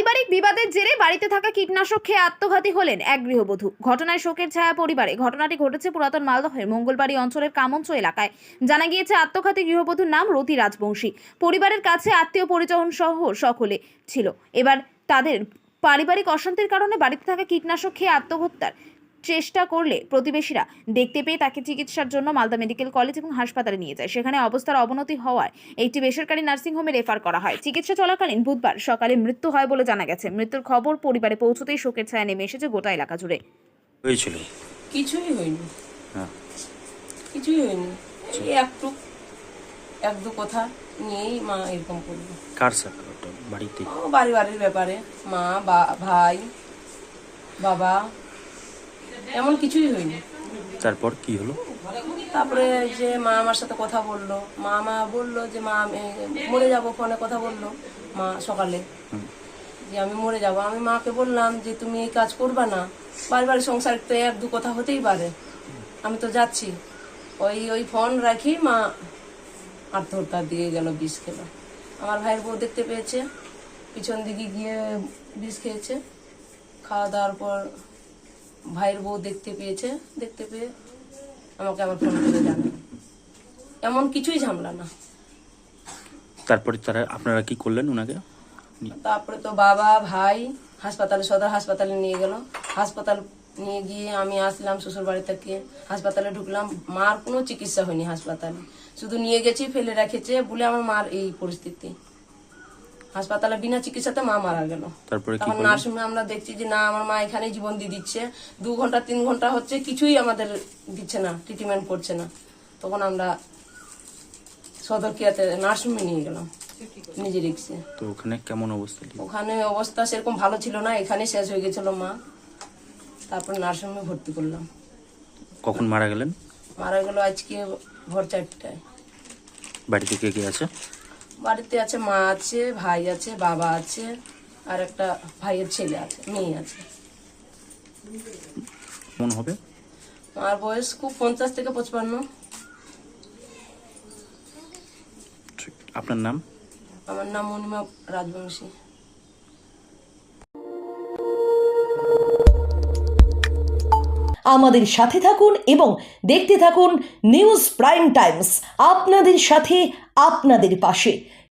পারিবারিক বিবাদের জেরে বাড়িতে থাকা কীটনাশক খেয়ে আত্মঘাতী হলেন এক গৃহবধূ। ঘটনায় শোকের ছায়া পরিবারে। ঘটনাটি ঘটেছে পুরাতন মালদহের মঙ্গলবাড়ি অঞ্চলের কামঞ্চ এলাকায়। জানা গিয়েছে আত্মঘাতী গৃহবধূর নাম রতি রাজবংশী। পরিবারের কাছে আত্মীয় পরিজন সহ সকলে ছিল। এবার তাদের পারিবারিক অশান্তির কারণে বাড়িতে থাকা কীটনাশক খেয়ে আত্মহত্যার চেষ্টা করলে প্রতিবেশীরা দেখতে পেয়ে তাকে চিকিৎসার জন্য মালদা মেডিকেল কলেজ এবং হাসপাতালে নিয়ে যায়। সেখানে অবস্থার অবনতি হওয়ায় একটি বেসরকারি নার্সিংহোমে রেফার করা হয়। চিকিৎসা চলাকালীন বুধবার সকালে মৃত্যু হয় বলে জানা গেছে। মৃত্যুর খবর পরিবারে পৌঁছতেই শোকের ছায়া নেমে এসেছে গোটা এলাকা জুড়ে। হয়েছিল কিছুই হয়নি, হ্যাঁ কিছুই হয়নি। এই এক দু কথা নিয়েই মা এরকম করলো। কার সাথে ওটা বাড়িতে? বাড়ির ব্যাপারে মা ভাই বাবা এমন কিছুই হয়নি। তারপর কি হলো? তারপরে যে মা আমার সাথে কথা বললো, মা বললো যে মা আমি মরে যাব। ফোনে কথা বললো মা সকালে যে আমি মরে যাব। আমি মাকে বললাম যে তুমি এই কাজ করবা না, পারিবারিক সংসার তো এক দু কথা হতেই পারে, আমি তো যাচ্ছি। ওই ফোন রাখি মা আত্মহত্যা দিয়ে গেল, বিষ খেলো। আমার ভাইয়ের বউ দেখতে পেয়েছে, পিছন দিকে গিয়ে বিষ খেয়েছে। খাওয়া দাওয়ার পর ভাইয়ের বউ দেখতে পেয়ে আমাকে আবার ফোন করে জানায়। এমন কিছুই ঝামেলা না। তারপরে আপনারা কি করলেন ওনাকে? তারপরে তো বাবা ভাই সদর হাসপাতালে নিয়ে গেল। হাসপাতাল নিয়ে গিয়ে আমি আসলাম শ্বশুর বাড়ি থেকে। হাসপাতালে ঢুকলাম, মার কোনো চিকিৎসা হয়নি হাসপাতালে, শুধু নিয়ে গেছি ফেলে রেখেছে বলে আমার মার এই পরিস্থিতি। হাসপাতালে বিনা চিকিৎসাতে মা মারা গেল। তারপরে তখন নার্সিংহোমে আমরা দেখছি যে না, আমার মা এখানে জীবন দিয়ে দিচ্ছে। 2 ঘন্টা 3 ঘন্টা হচ্ছে, কিছুই আমাদের দিচ্ছে না, ট্রিটমেন্ট করছে না। তখন আমরা সদর কেয়াতে নার্সিংহোমে নিয়ে গেলাম নিজে রিক্সে। তো ওখানে কেমন অবস্থা? ওখানে অবস্থা সেরকম ভালো ছিল না, এখানে শেষ হয়ে গেছিল মা। তারপর নার্সিংহোমে ভর্তি করলাম। কখন মারা গেলেন? মারা গেল আজকে ভোর 4টায়। বাড়িতে কে কে আছে? বাড়িতে আছে মা আছে, ভাই আছে, বাবা আছে, আর একটা ভাইয়ের ছেলে আছে, মেয়ে আছে। কেমন হবে? আমার বয়স খুব 50 থেকে 55। ঠিক। আপনার নাম? আমার নাম মণিমা রাজবংশী। আমাদের সাথে থাকুন এবং দেখতে থাকুন নিউজ প্রাইম টাইমস, আপনাদের সাথে আপনাদের পাশে।